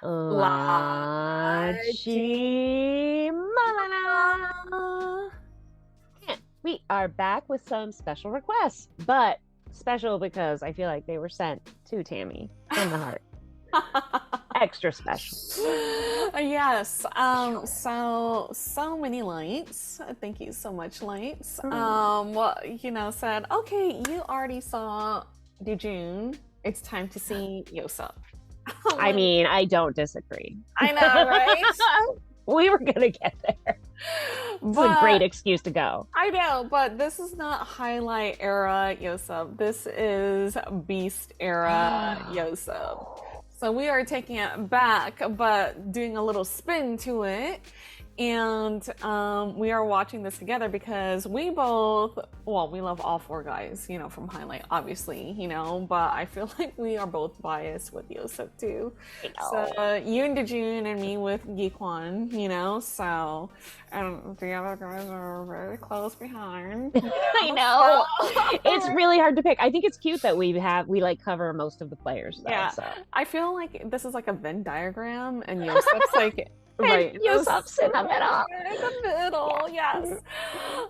LaChiMoLaLa. And we are back with some special requests, but special because I feel like they were sent to Tammy from the heart. Extra special. Yes. So many lights. Thank you so much, lights. Well, said, okay, you already saw June. It's time to see Yoseop. I mean, I don't disagree. I know, right? We were gonna get there. It's a great excuse to go. I know, but this is not highlight era Yoseop. This is Beast era Yoseop. So we are taking it back, but doing a little spin to it. And we are watching this together because we love all four guys, from highlight, obviously, but I feel like we are both biased with Yoseop too. So you and Dejun and me with Geekwan, so the other guys are very close behind. I know. It's really hard to pick. I think it's cute that we cover most of the players though, yeah. So. I feel like this is like a Venn diagram and Yoseop's like right, Yoseop's in the middle. In the middle, yes.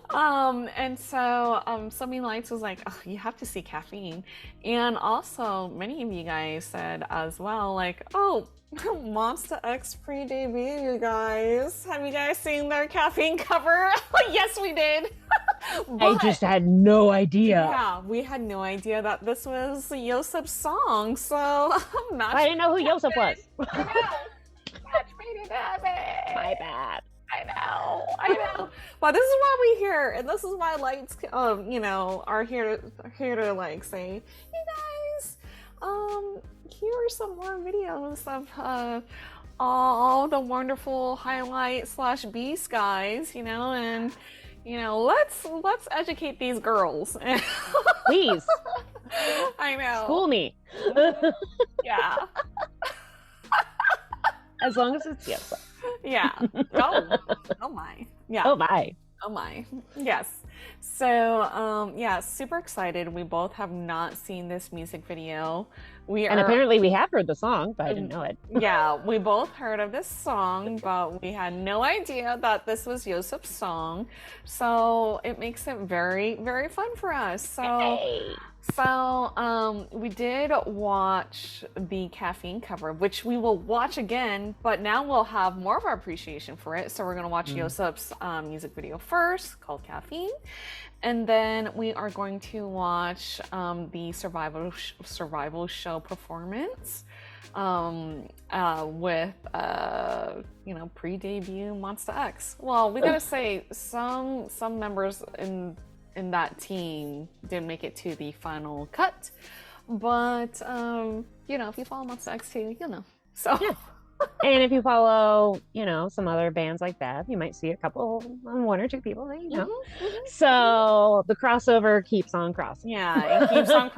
And so Sunny Lights was like, oh, you have to see Caffeine. And also many of you guys said as well, like, oh, Monsta X pre-debut, you guys. Have you guys seen their Caffeine cover? Yes, we did. I just had no idea. Yeah, we had no idea that this was Yoseop's song, so I'm not I didn't know who Yoseop was. I know. My bad. I know. But this is why we're here, and this is why lights, are here to like say, hey guys, here are some more videos of all the wonderful highlight / beast guys, and let's educate these girls. Please. I know. School me. Yeah. As long as it's Yoseop. Yeah. Oh my. Yeah. Oh my. Yes. So, super excited. We both have not seen this music video. Apparently we have heard the song, but I didn't know it. Yeah, we both heard of this song, but we had no idea that this was Yoseop's song. So it makes it very, very fun for us. So we did watch the Caffeine cover, which we will watch again, but now we'll have more of our appreciation for it. So we're going to watch Yoseop's music video first, called Caffeine. And then we are going to watch the survival show performance with pre-debut Monsta X. Well, we gotta say some members in that team didn't make it to the final cut, but if you follow Monsta X too, so. Yeah. And if you follow, some other bands like that, you might see one or two people that you know. So the crossover keeps on crossing. Yeah, it keeps on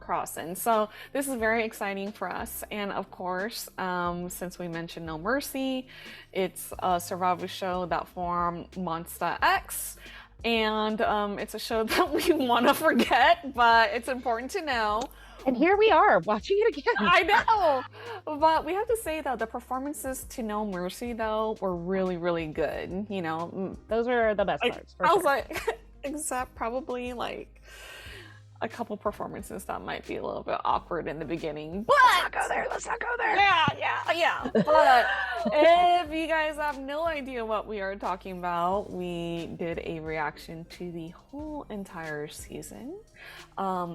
crossing, So this is very exciting for us. And of course, since we mentioned No.Mercy, it's a survival show that formed Monsta X. And it's a show that we want to forget, but it's important to know. And here we are watching it again. I know, but we have to say though, the performances to No.Mercy though were really, really good. Those were the best parts. I was like, except probably like a couple performances that might be a little bit awkward in the beginning. But let's not go there. Yeah. But if you guys have no idea what we are talking about, we did a reaction to the whole entire season.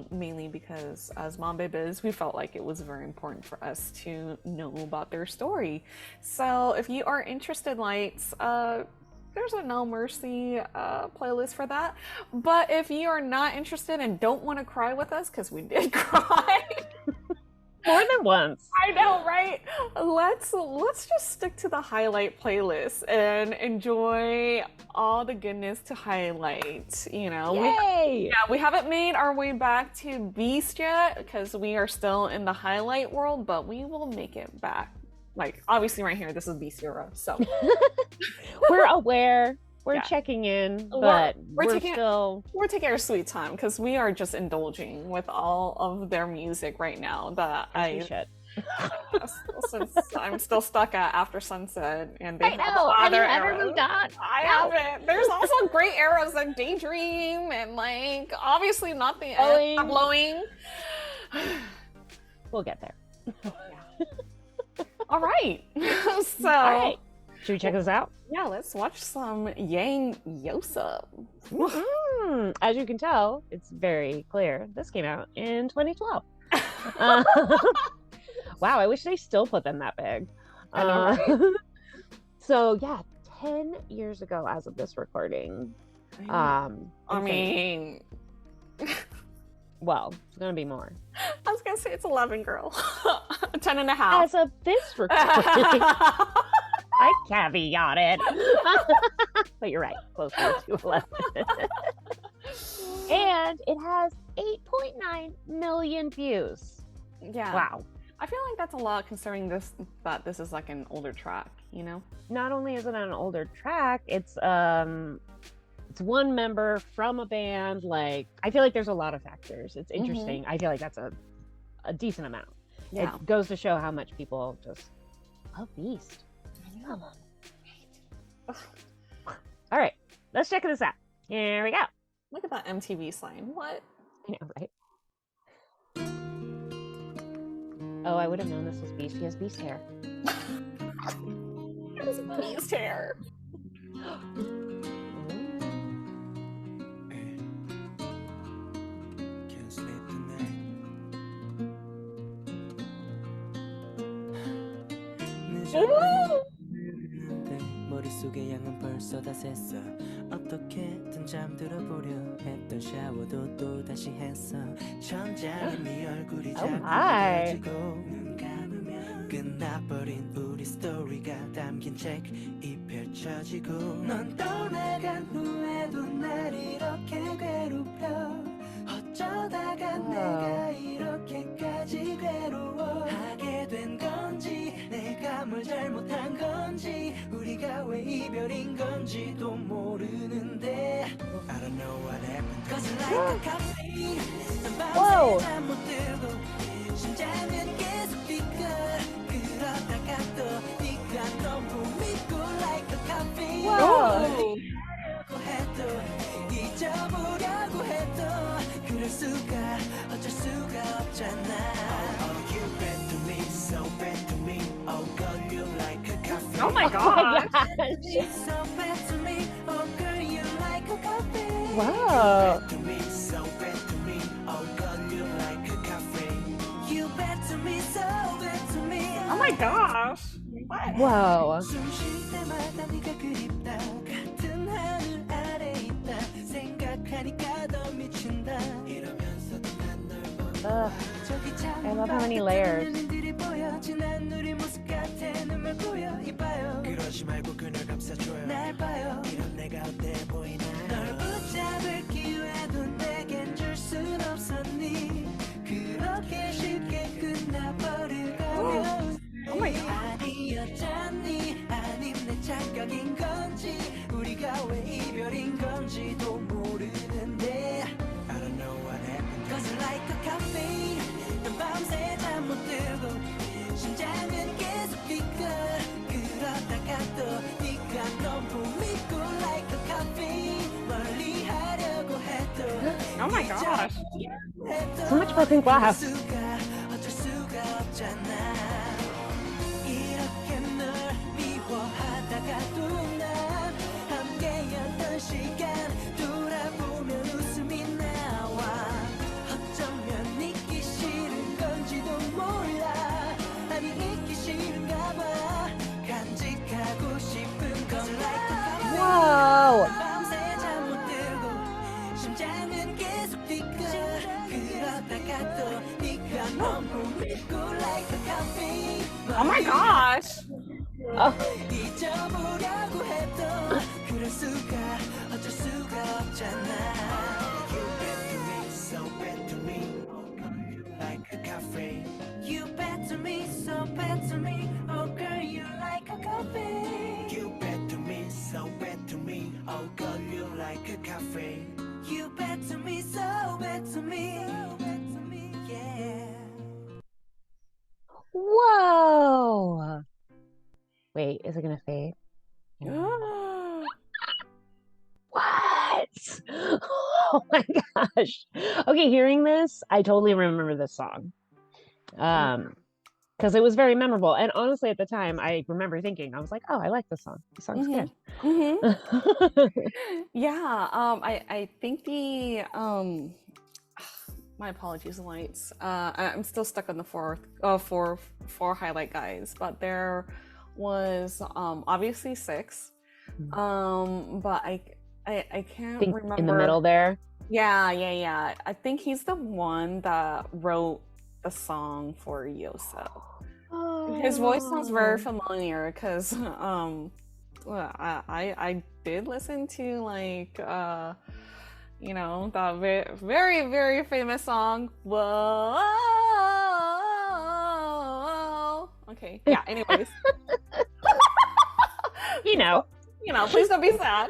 Mainly because as mom babies, we felt like it was very important for us to know about their story. So if you are interested, lights, there's a No.Mercy playlist for that. But if you are not interested and don't want to cry with us, because we did cry more than once. I know, right? Let's just stick to the highlight playlist and enjoy all the goodness to highlight. Yay! We haven't made our way back to Beast yet because we are still in the highlight world, but we will make it back. Like, obviously right here, this is Beast era, so. We're aware, we're checking in, but we're taking our sweet time because we are just indulging with all of their music right now that Since I'm still stuck at After Sunset, and they I have know. Have you other ever eras. moved on? I No. haven't. There's also great eras like Daydream and like obviously not the end. Blowing. We'll get there. All right. So, All right. Should we check this out? yeah, let's watch some Yang Yoseob. As you can tell, it's very clear. This came out in 2012. Wow, I wish they still put them that big. I know, right? So yeah, 10 years ago as of this recording. I insane. mean, well, it's gonna be more. I was gonna say it's 11, girl. 10 and a half. As of this recording. I caveated. But you're right, closer to 11. And it has 8.9 million views. Yeah. Wow. I feel like that's a lot considering that this is like an older track, you know? Not only is it an older track, it's one member from a band. Like, I feel like there's a lot of factors. It's interesting. I feel like that's a decent amount. Yeah. It goes to show how much people just love Beast. Come on. All right, let's check this out. Here we go. Look at that MTV sign. What? I know, right? Oh, I would have known this was Beast. He has Beast hair. It was Beast hair. 머릿속의 양은 벌써 다 샜어 어떻게든 잠들어 보려 했던 샤워도 또 다시 했어 천장에 네 얼굴이 자꾸 그려지고 눈 감으면 끝나버린 우리 스토리가 담긴 책 이 펼쳐지고 넌 떠나간 후에도 날 이렇게 괴롭혀 어쩌다가 내가 이렇게까지 괴로워하게 된 건지 내가 뭘 잘못한 건지 우리가 왜 이별인 건지도 모르는데 I don't know what happened Cause like a caffeine 난 밤새 잠 못 들고 심장은 계속 뛰고 그러다가 또 네가 너무 믿고 like a caffeine 하려고 해도 잊어보려고 해도 그럴 수가 어쩔 수가 없잖아 Oh you bad to me so bad to me Oh girl you like a coffee Oh my god So bad to me Oh girl you like a coffee Wow. You bad to me so bad to me Oh girl you like a coffee You bad to me so bad to me Oh my gosh what? Whoa. 숨 쉴 때마다 네가 그립다 같은 하늘 아래 있다 생각하니까 더 미친다 이러면서도 난 널 본다 저기 참 I love how many layers. 보여 지난 우리 모습 같아 눈물 고여 이봐요 그러지 말고 그날 감싸줘요 날 봐요 이런 내가 어때 보이나 널 붙잡을 기회도 내겐 줄 순 없었니 그렇게 쉽게 끝나버릴까요 Oh my god 아니었잖니 아님 내 착각인 건지 우리가 왜 이별인 건지도 모르는데 I don't know what happened Cause like a caffeine 난 밤새 잠 못 들고 심장은 계속 뛰고 그러다가 또 네가 너무 믿고 like a caffeine 멀리 하려고 해도 Oh my gosh So much broken glass. 어쩔 수가 없잖아 이렇게 널 미워하다가도 난 함께였던 시간 돌아보면 웃음이 나와 어쩌면 잊기 싫은 건지도 몰라 아니 잊기 싫은가 봐 간직하고 싶은 건 like a coffee Wow. 밤새 잠 못 들고 심장은 계속 뛰고 그러다가 또 네가 너무 믿고 like a coffee Oh my gosh 잊어보려고 해도 그럴 수가 어쩔 수가 없잖아 You bad to me, so bad to me like a cafe You bad to me, so bad to me Oh girl, you like a coffee You bad to me, so bad to me Oh girl, you like a cafe You bad to me, so bad to me yeah Wait, is it gonna fade? Oh What? Oh my gosh. Okay, hearing this, I totally remember this song. Because it was very memorable. And honestly, at the time, I remember thinking, I was like, oh, I like this song. This song's good. Yeah, I think the my apologies, lights. I'm still stuck on the four highlight guys, but there was obviously six. But I can't think remember in the middle there. Yeah. I think he's the one that wrote the song for Yoseob. His voice sounds very familiar because well, I did listen to like you know, that very very famous song. Whoa. Okay. Yeah. Anyways. You know, Please don't be sad.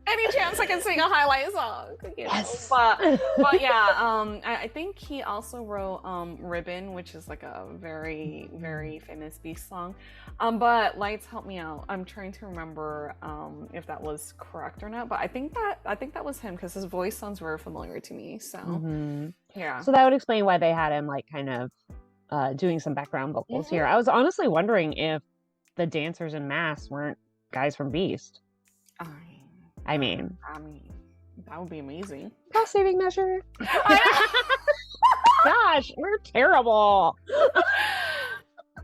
Any chance I can sing a highlight song? Yes. But yeah, I think he also wrote Ribbon, which is like a very, very famous Beast song. But Lights, help me out. I'm trying to remember if that was correct or not. But I think that was him because his voice sounds very familiar to me. So yeah. So that would explain why they had him like kind of doing some background vocals here. I was honestly wondering if the dancers in Mass weren't guys from Beast. I mean, that would be amazing. Cost saving measure. Gosh, we're terrible. I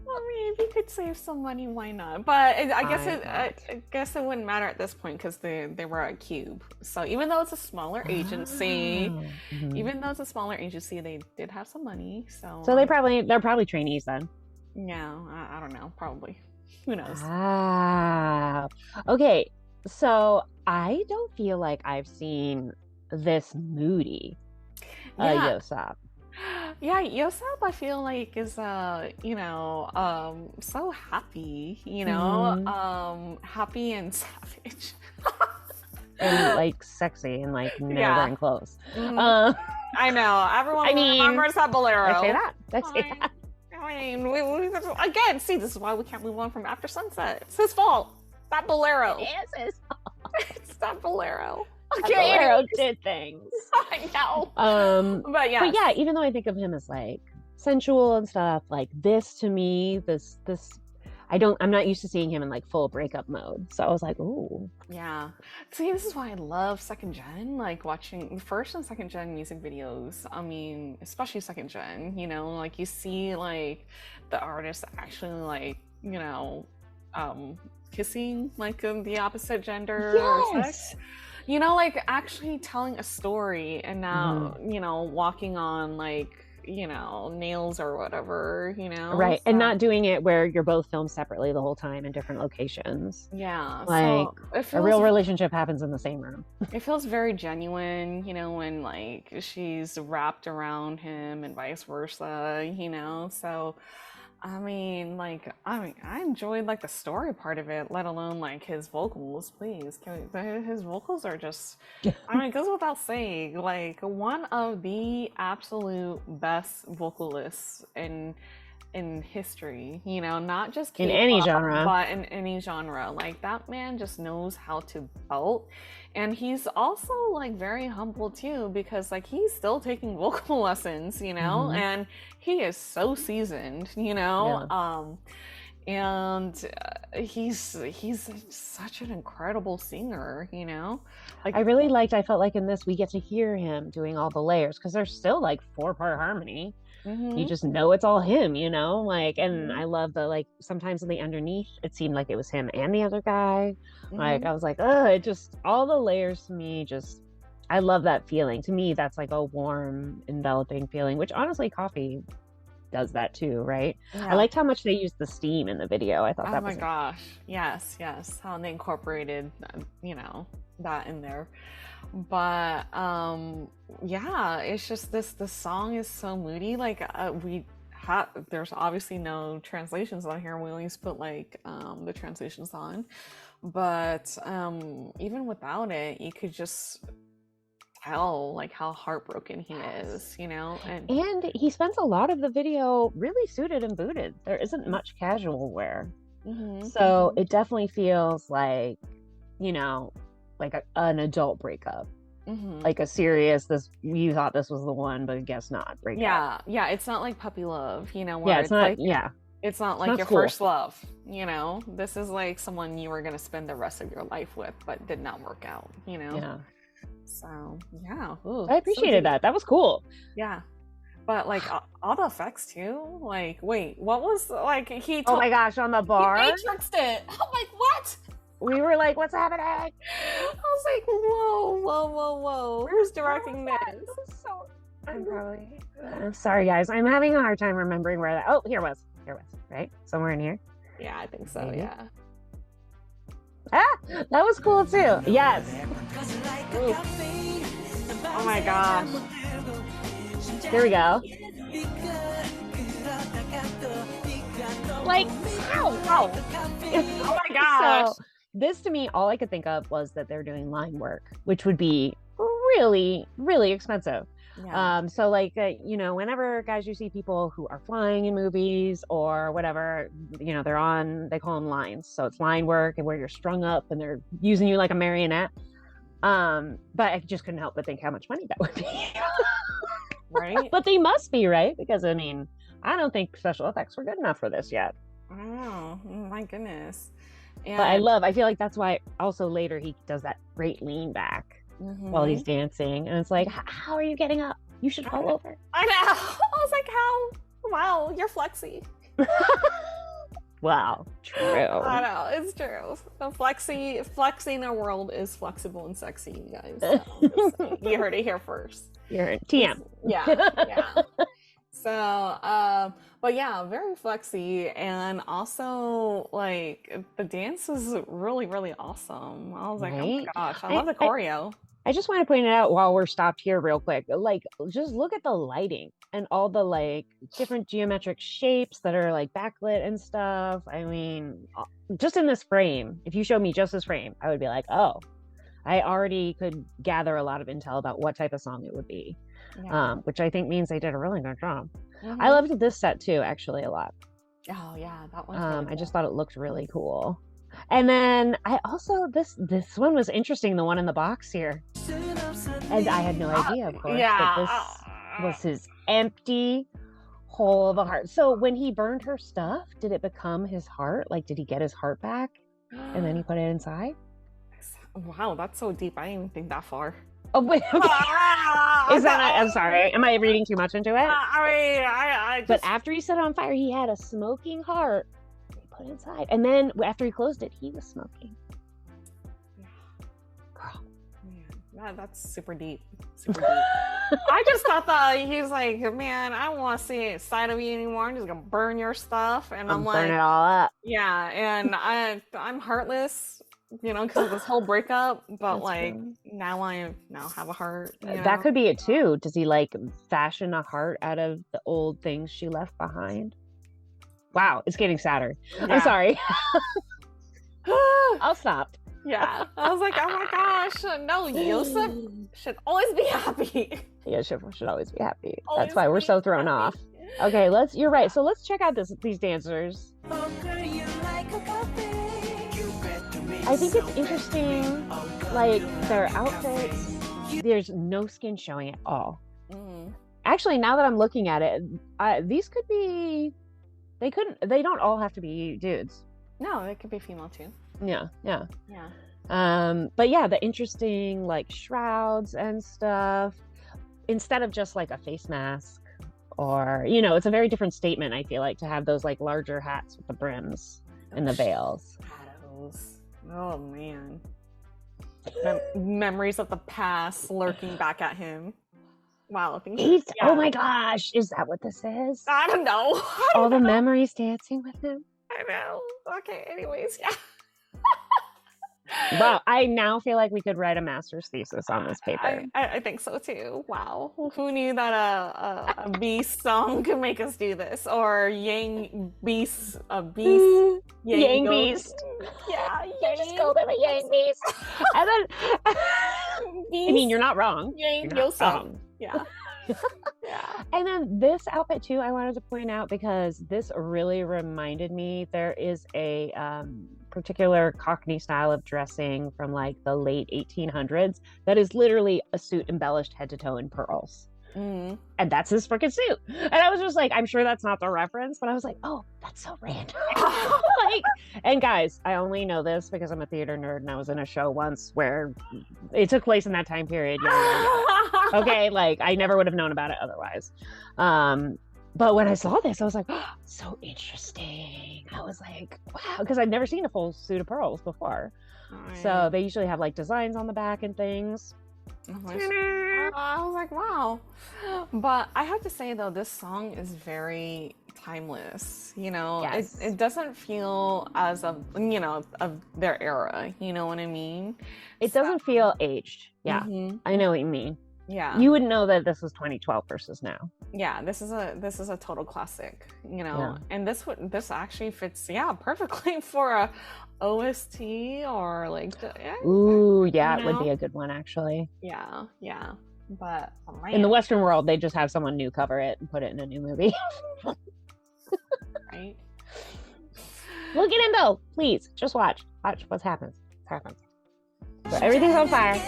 mean, if you could save some money, why not? But I guess it wouldn't matter at this point because they were at Cube. So even though it's a smaller agency, they did have some money. So they're probably trainees then. Yeah, I don't know. Probably. Who knows? Okay. So I don't feel like I've seen this moody Yoseob. Yeah, Yoseob I feel like is so happy, happy and savage. And like sexy and like never wearing clothes. I know. Everyone remembers that bolero. I say that. I mean, we again, see, this is why we can't move on from After Sunset. It's his fault. That bolero. It is his fault. It's that bolero. Okay, bolero did things. I know. But yeah, even though I think of him as like sensual and stuff, like this to me, this I'm not used to seeing him in like full breakup mode. So I was like, ooh. Yeah. See, this is why I love second gen, like watching first and second gen music videos. I mean, especially second gen, like you see like the artists actually like, kissing like the opposite gender or sex. Like actually telling a story and now, walking on like, nails or whatever, Right. So, and not doing it where you're both filmed separately the whole time in different locations. Yeah. Like a real relationship happens in the same room. It feels very genuine, when like she's wrapped around him and vice versa, so I enjoyed like the story part of it, let alone like his vocals. Please, his vocals are just, it goes without saying, like one of the absolute best vocalists in history. Not just K-pop, in any genre, but in any genre. Like that man just knows how to belt, and he's also like very humble too because like he's still taking vocal lessons, and he is so seasoned, and he's such an incredible singer, like I felt like in this we get to hear him doing all the layers because there's still like 4-part harmony. You just know it's all him, like, and I love the like sometimes in the underneath it seemed like it was him and the other guy. Like I was like, it just all the layers to me just I love that feeling. To me that's like a warm enveloping feeling, which honestly Coffee does that too, right? I liked how much they used the steam in the video. I thought that was gosh, yes, how they incorporated that in there. But it's just this song is so moody. Like there's obviously no translations on here. We always put like the translations on, but even without it, you could just tell like how heartbroken he is, you know, and he spends a lot of the video really suited and booted. There isn't much casual wear. So it definitely feels like, you know, like an adult breakup. Like a serious, you thought this was the one, but guess not breakup. Yeah, it's not like puppy love, you know, where it's not like, it's not like your first love, you know. This is like someone you were gonna spend the rest of your life with, but did not work out, you know. So yeah. Ooh, I appreciated that. That was cool. Yeah. But like all the effects too. Like, wait, what was like he? Oh my gosh, on the bar. He matrixed it. I'm like, what? We were like, what's happening? I was like, whoa. Who's directing this? I'm sorry, guys. I'm having a hard time remembering where that. Oh, here was. Right, somewhere in here. Yeah, I think so. Maybe. Yeah. That was cool too. Yes. Ooh. Oh my gosh. There we go. Like, ow. Oh my gosh. So, this to me, all I could think of was that they're doing line work, which would be really, really expensive. Yeah. So like, you know, whenever guys, you see people who are flying in movies or whatever, you know, they call them lines. So it's line work and where you're strung up and they're using you like a marionette. But I just couldn't help but think how much money that would be. Right. But they must be, right? Because I mean, I don't think special effects were good enough for this yet. Oh my goodness. And But I feel like that's why also later he does that great lean back. While he's dancing, and it's like, how are you getting up? You should fall over. I know. I was like, how? Wow, you're flexy. Wow, true. I know, it's true. The flexing the world is flexible and sexy, you guys. So, you heard it here first. You heard TM. Yeah. So, but yeah, very flexy, and also like the dance was really, really awesome. I was like, oh my gosh, I love the choreo. I just want to point it out while we're stopped here real quick. Like, just look at the lighting and all the like different geometric shapes that are like backlit and stuff. I mean, just in this frame, if you showed me just this frame, I would be like, oh, I already could gather a lot of intel about what type of song it would be. Which I think means they did a really good job. I loved this set too, actually, a lot. Oh yeah, that one. Really cool. I just thought it looked really cool. And then I also this one was interesting, the one in the box here, and I had no idea, of course, that this was his empty hole of a heart. So when he burned her stuff, did it become his heart? Like, did he get his heart back, and then he put it inside? Wow, that's so deep. I didn't even think that far. Oh wait, okay. Is that? I'm sorry. Am I reading too much into it? I just... But after he set it on fire, he had a smoking heart. He put it inside, and then after he closed it, he was smoking. Girl, man, that's super deep. Super deep. I just thought that he's like, man, I don't want to see a side of you anymore. I'm just gonna burn your stuff, and I'm like, burn it all up. Yeah, and I'm heartless. You know, because of this whole breakup, but that's like true. now I have a heart. You know? That could be it too. Does he like fashion a heart out of the old things she left behind? Wow, it's getting sadder. Yeah. I'm sorry. I'll stop. Yeah, I was like, oh my gosh, no, Yoseop should always be happy. Yeah, should always be happy. That's why we're so thrown off. Okay, you're right. So let's check out these dancers. I think it's interesting, like their outfits. There's no skin showing at all. Actually, now that I'm looking at it, these could be. They don't all have to be dudes. No, they could be female too. Yeah. But yeah, the interesting like shrouds and stuff, instead of just like a face mask, or it's a very different statement. I feel like to have those like larger hats with the brims and the veils. Shadows. Oh man. Memories of the past lurking back at him. Wow. Oh my gosh. Is that what this is? I don't know. All the memories dancing with him? I know. Okay, anyways, yeah. Wow, I now feel like we could write a master's thesis on this paper. I think so too. Wow, who knew that a Beast song could make us do this? Or Yang Beast, Yang Beast. Yeah, you just called him a Yang Beast. And then I mean, you're not wrong. Yang You're not Yoseop. wrong. Yeah. Yeah. And then this outfit too, I wanted to point out because this really reminded me. There is a particular Cockney style of dressing from like the late 1800s that is literally a suit embellished head to toe in pearls. Mm. And that's his freaking suit. And I was just like, I'm sure that's not the reference, but I was like, oh, that's so random. Like, and guys, I only know this because I'm a theater nerd and I was in a show once where it took place in that time period. Okay, like I never would have known about it otherwise. But when I saw this, I was like, oh, so interesting. I was like, wow, because I'd never seen a full suit of pearls before. So they usually have like designs on the back and things. I was like, wow. But I have to say though, this song is very timeless. You know, Yes. it doesn't feel as of their era. You know what I mean? It doesn't feel aged. Yeah, Mhm. I know what you mean. Yeah. You wouldn't know that this was 2012 versus now. Yeah, this is a total classic, you know. Yeah. And this actually fits perfectly for a OST or like Ooh, yeah, You it would know? be a good one actually. yeah. But oh, In the man, Western world, they just have someone new cover it and put it in a new movie. right? Look at him though, please. Just watch what happens. So everything's on fire.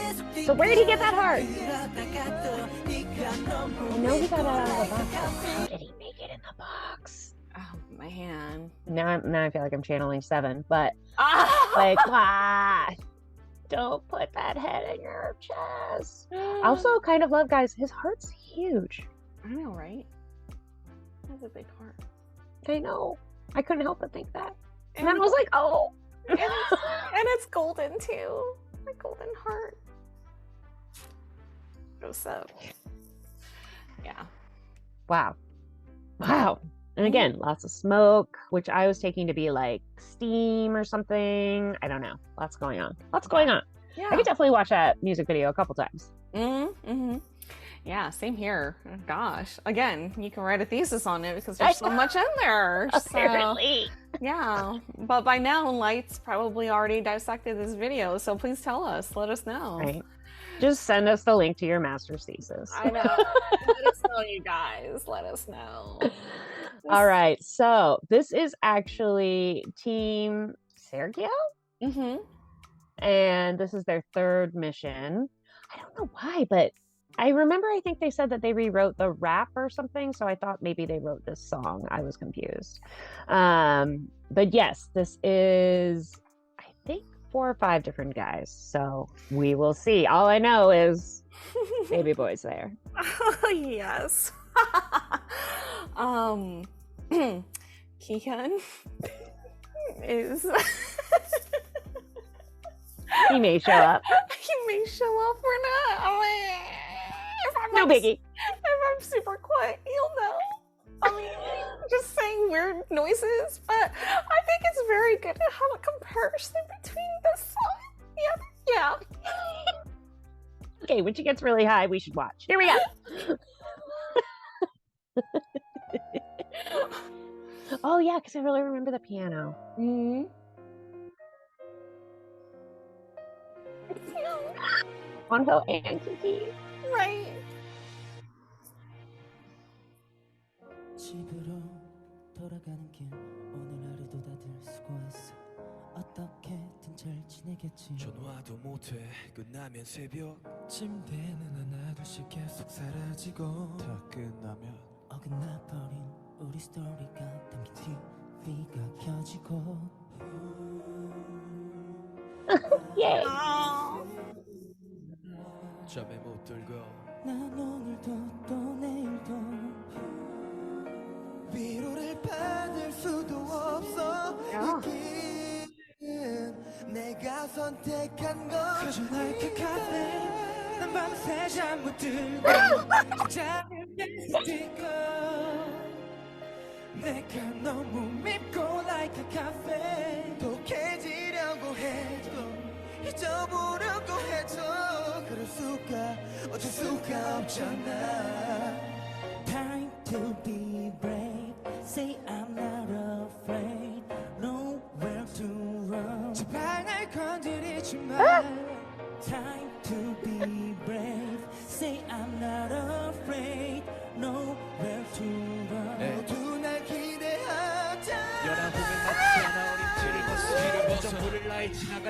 So where did he get that heart? I know he got it out of the box. But how did he make it in the box? Oh man. Now I feel like I'm channeling Seven, but Ah! like, don't put that head in your chest. I also kind of love, guys, his heart's huge. I know, right? That's a big heart. I know. I couldn't help but think that. And then I was like, oh. And it's golden too. A golden heart. Yoseop. Yeah. Wow. And again, lots of smoke, which I was taking to be like steam or something. I don't know. Lots going on. Yeah. I could definitely watch that music video a couple times. Mm-hmm. Yeah, same here. Gosh. Again, you can write a thesis on it because there's so much in there. Apparently. So, yeah. But by now, Light's probably already dissected this video, so please tell us. Let us know. Right. Just send us the link to your master's thesis. I know. Let us know, you guys. Let us know. All right. So this is actually Team SEGYERO. Mm-hmm. And this is their third mission. I don't know why, but I think they said that they rewrote the rap or something, so I thought maybe they wrote this song. I was confused. But yes, this is, I think, 4 or 5 different guys, so we will see. All I know is Baby Boy's there. Yes. Kihyun is He may show up. he may show up or not. I mean, No biggie. If I'm super quiet, you'll know. I mean, just saying weird noises, but I think it's very good to have a comparison between the song. Yeah. Okay, when she gets really high, we should watch. Here we go. Oh yeah, because I really remember the piano. Mm-hmm. Wonho and Kiki. Right. 집으로 돌아가는 길 오늘 하루도 다들 수고했어 어떻게든 잘 지내겠지 전화도 못해 끝나면 새벽 침대에 하나 둘씩 계속 사라지고 다 끝나면 어긋나버린 우리 스토리가 담긴 TV가 켜지고 Yay. 잠에 못 들고 난 오늘도 또 내일도 위로를 받을 수도 없어 느끼는 내가 선택한 건 Cause you like a cafe 난 밤새 잠 못 들고 잠을 깨지고 내가 너무 밉고 like a cafe 독해지려고 해도 잊어보려고 해도 그럴 수가 어쩔 수가 없잖아 Time to be brave Say I'm not afraid Nowhere to run 제발 날 건드리지 마 Time to be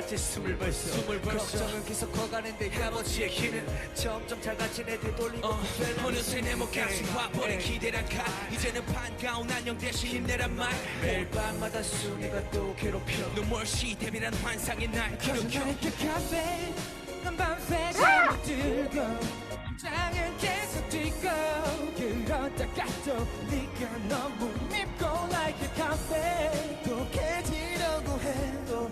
같이 숨을 벌써 걱정은 계속 커가는데 아버지의 힘은 점점 작아진 내 되돌리고 어느새 내 몸까지 와버린 기대란 칼 이제는 반가운 안녕 대신 힘내란 말 매일 밤마다 순위가 또 괴롭혀 No.Mercy 대비란 환상의 날 기록혀 카페 난 밤새 잠을 들고 장은 계속 뛰고 그러다가 또 네가 너무 밉고 like a cafe 또 깨지려고 해도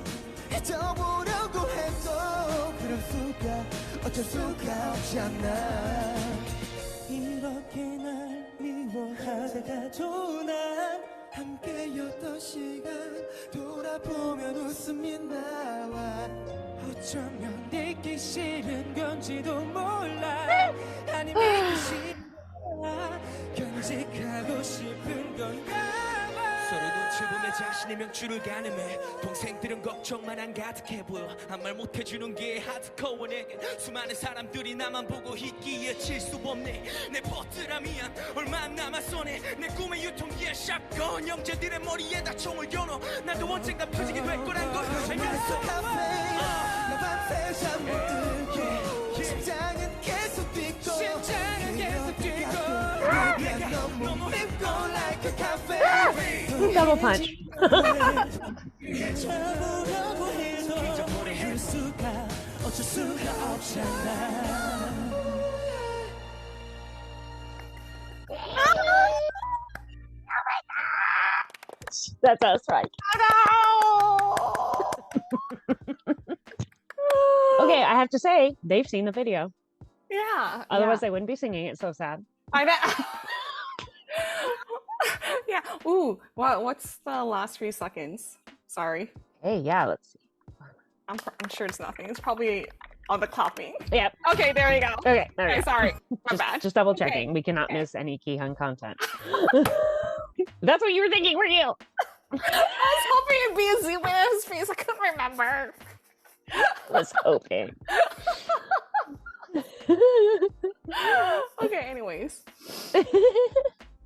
잊어보려고 해도 그럴 수가 어쩔 수가 없잖아 이렇게 날 미워하다가도 난 함께였던 시간 돌아보면 웃음이 나와 어쩌면 잊기 싫은 건지도 몰라 아니면 믿기 싫어 견직하고 싶은 건가 서로 눈치 보며 자신의 명줄을 가늠해 동생들은 걱정만 안 가득해 보여 아무 말 못해주는 게 하드코어 내겐 수많은 사람들이 나만 보고 있기에 질 수 없네 내 버트라 미안 얼마 남았어네 내 꿈의 유통기한 샷건 형제들의 머리에다 총을 겨눠 나도 언젠가 표적이 될 거란 걸 알면서 나 밤새 잠 못 들게 심장은 계속 뛰고 내가 너무 밉고 like a cafe Double punch. That's us, right? Okay, I have to say, they've seen the video. Yeah. Otherwise, they wouldn't be singing it. So sad. I bet. Yeah. Ooh. What's the last few seconds? Sorry. Hey, yeah, let's see. I'm sure it's nothing. It's probably on the clapping. Yep. Okay, there you go. Okay, there we go. Sorry. My bad. Just double checking. Okay. We cannot miss any Kihun content. That's what you were thinking, were you? I was hoping it'd be a zoom in on his face. I couldn't remember. Was hoping. Okay, anyways.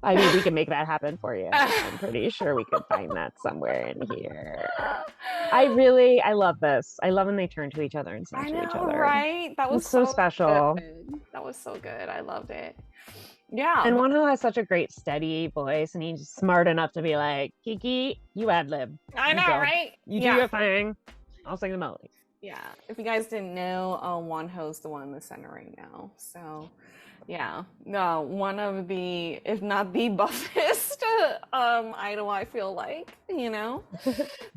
I mean, we can make that happen for you. I'm pretty sure we could find that somewhere in here. I love this. I love when they turn to each other and sing to each other. Right? That was It's so special. Good. That was so good. I loved it. Yeah. And Wonho has such a great steady voice, and he's smart enough to be like, Kiki, you ad lib. I know, right? You do your thing. I'll sing the melody. Yeah. If you guys didn't know, Wonho's the one in the center right now. So, yeah. No, one of the, if not the buffest idol, I feel like, you know?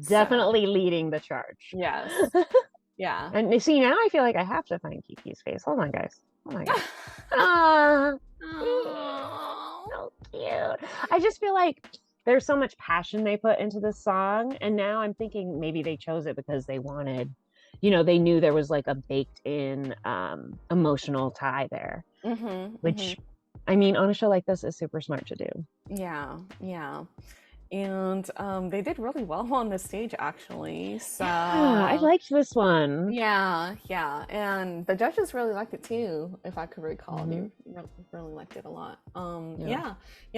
Definitely leading the charge. Yes. Yeah. And see, now I feel like I have to find Kiki's face. Hold on, guys. Oh my god. So cute. I just feel like there's so much passion they put into this song, and now I'm thinking maybe they chose it because they wanted, they knew there was like a baked in emotional tie there, which I mean, on a show like this is super smart to do. Yeah. And they did really well on the stage, actually. So yeah, I liked this one. Yeah, and the judges really liked it too. If I could recall, they really liked it a lot. Yeah,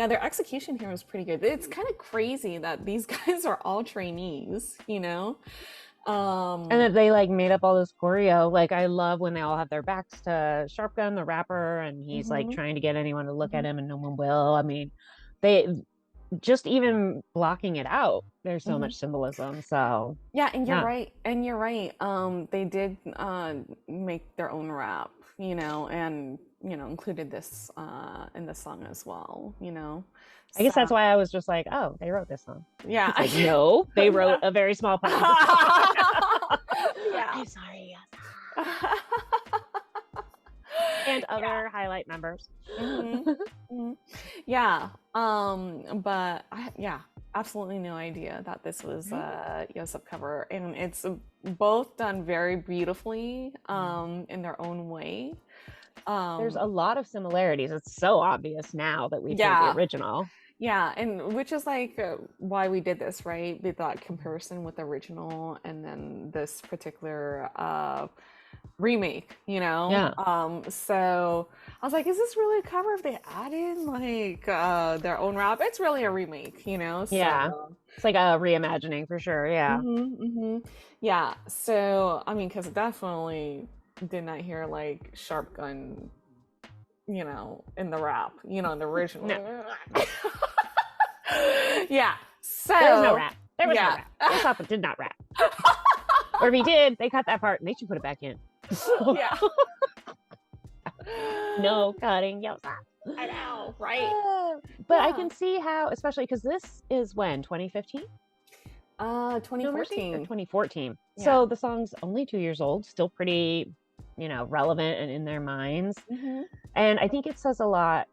their execution here was pretty good. It's kind of crazy that these guys are all trainees, and that they like made up all this choreo. Like, I love when they all have their backs to Sharp Gun, the rapper, and he's like trying to get anyone to look at him, and no one will. I mean, they just even blocking it out, there's so much symbolism. So yeah, and you're right. They did make their own rap, and included this in the song as well. I guess that's why I was just like, oh, they wrote this song. Yeah. Like, no, they wrote a very small part. Yeah. I'm sorry. Yes. And other highlight members. Yeah. But I absolutely no idea that this was a Yoseob cover, and it's both done very beautifully in their own way. There's a lot of similarities. It's so obvious now that we've heard the original. Yeah, and which is like why we did this, right? With that comparison with the original and then this particular remake, so I was like, is this really a cover if they added like their own rap? It's really a remake, so, It's like a reimagining for sure. Yeah. Yeah. So, I mean, because definitely did not hear like Sharp Gun, in the rap, in the original. No. Yeah. So there was no rap. There was yeah. no rap. Yoseop did not rap. Or if he did, they cut that part and they should put it back in. Yeah. No cutting Yoseop. I know, right? But I can see how, especially because this is when 2015. 2014. 2014. Yeah. So the song's only 2 years old, still pretty, relevant and in their minds. And I think it says a lot.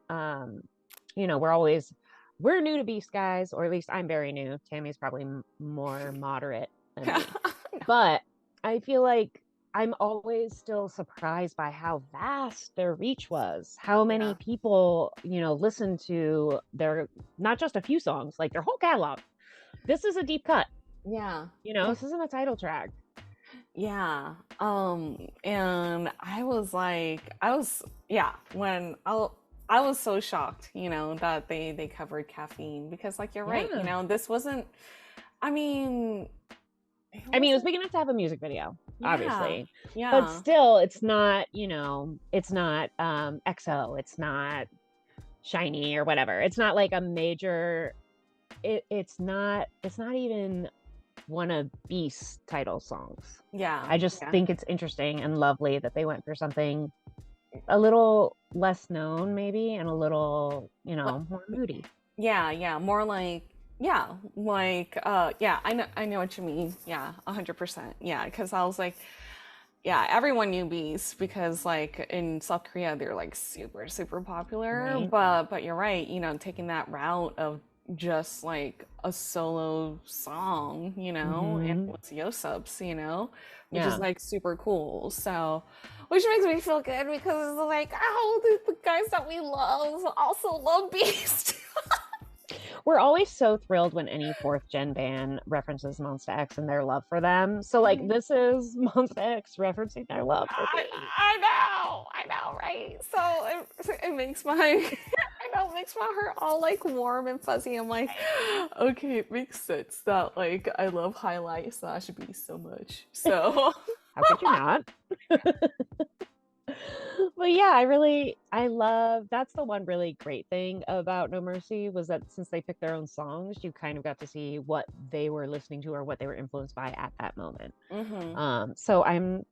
We're new to Beast, guys, or at least I'm very new. Tammy's probably more moderate than me. But I feel like I'm always still surprised by how vast their reach was. How many people, listen to their, not just a few songs, like their whole catalog. This is a deep cut. Yeah. This isn't a title track. Yeah. And I was so shocked, that they covered Caffeine, because like, you're right, this wasn't, it was big enough to have a music video, obviously. Yeah. But still, it's not, it's not EXO, it's not Shiny or whatever. It's not like a major, it's not even one of Beast's title songs. Yeah. I just think it's interesting and lovely that they went for something a little less known maybe, and a little, more moody. Yeah. More like, I know what you mean. Yeah, 100%. Yeah, because I was like, everyone knew Beast because like in South Korea they're like super, super popular. Right. But you're right, taking that route of just like a solo song, and with Yoseop's, which is like super cool. So, which makes me feel good because it's like, the guys that we love also love Beast. We're always so thrilled when any 4th gen band references Monsta X and their love for them. So like, this is Monsta X referencing their love for me. I know, right? So it makes my it makes my heart all like warm and fuzzy. I'm like, okay, it makes sense that like I love Highlight / Beast so much. So how could you not? But yeah, I love, that's the one really great thing about No.Mercy, was that since they picked their own songs, you kind of got to see what they were listening to or what they were influenced by at that moment. So I'm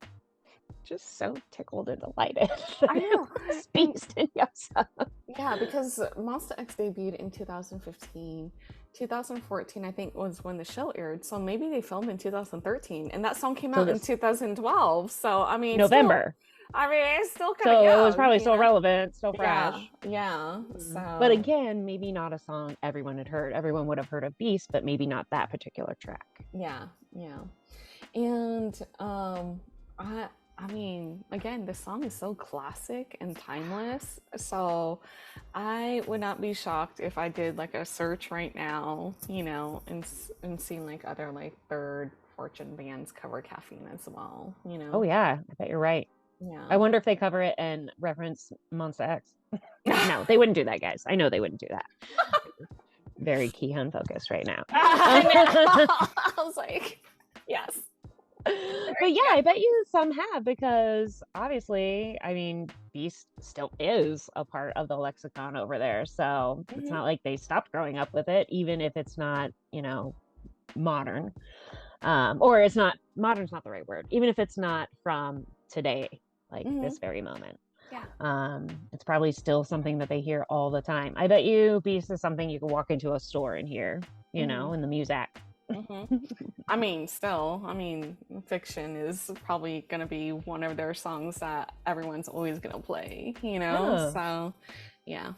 just so tickled and delighted. I know. Beast and Yoseop. Yeah, because Monsta X debuted in 2015. 2014, I think, was when the show aired. So maybe they filmed in 2013, and that song came out in 2012. So November. It's still kind of young. So it was probably still relevant, still fresh. Yeah. So, but again, maybe not a song everyone had heard. Everyone would have heard of Beast, but maybe not that particular track. Yeah. And again, this song is so classic and timeless. So I would not be shocked if I did like a search right now, and seen like other like 3rd fortune bands cover Caffeine as well, Oh yeah, I bet you're right. Yeah. I wonder if they cover it and reference Monsta X. No, they wouldn't do that, guys. I know they wouldn't do that. Very Keyhun focused right now. I was like, yes. But yeah, I bet you some have, because obviously, Beast still is a part of the lexicon over there. So it's not like they stopped growing up with it, even if it's not, modern. Or it's not, modern's not the right word. Even if it's not from today, like this very moment. Yeah. It's probably still something that they hear all the time. I bet you Beast is something you can walk into a store and hear, in the music. Fiction is probably gonna be one of their songs that everyone's always gonna play, So yeah.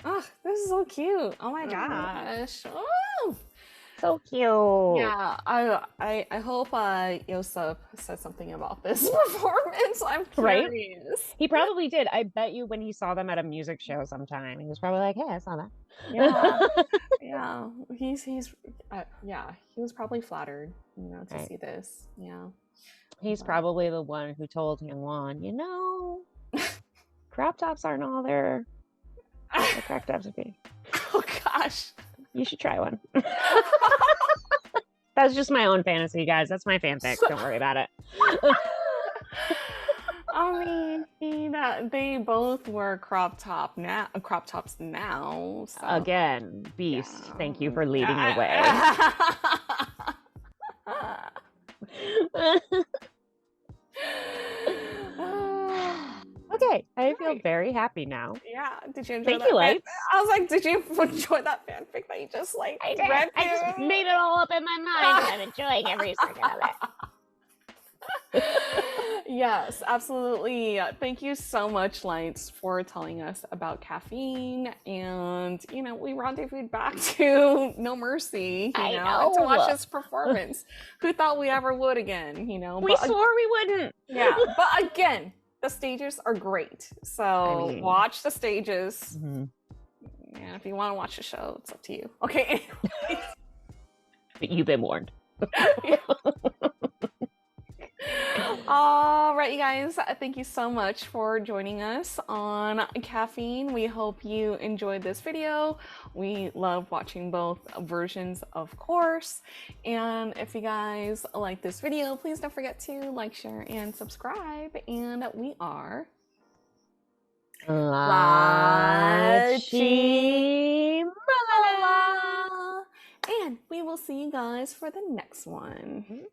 Oh, this is so cute. Oh my gosh. Oh, so cute. Yeah, I hope Yoseop said something about this performance. I'm curious. Right? He probably did. I bet you when he saw them at a music show sometime, he was probably like, "Hey, I saw that." Yeah. He was probably flattered, to see this. Yeah. He's probably the one who told Hyungwon, crop tops aren't all there. The crop tops are good. Oh gosh. You should try one. That's just my own fantasy, guys. That's my fanfic. Don't worry about it. I mean, they both wear crop tops now. So. Again, Beast, thank you for leading the way. Okay, I feel very happy now. Yeah, did you enjoy Thank that? You, Lights. I was like, did you enjoy that fanfic that you just like I did. read? I just made it all up in my mind, and I'm enjoying every second of it. Yes, absolutely. Thank you so much, Lights, for telling us about Caffeine. And, you know, we rendezvoused back to No.Mercy, you know, to watch his performance. Who thought we ever would again, you know? We swore we wouldn't. Yeah, but again, the stages are great. So watch the stages. And if you want to watch the show, it's up to you. Okay, anyways. But you've been warned. All right, you guys, thank you so much for joining us on Caffeine. We hope you enjoyed this video. We love watching both versions, of course. And if you guys like this video, please don't forget to like, share, and subscribe. And we are LaChiMoLaLa. And we will see you guys for the next one.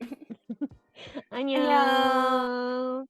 안녕.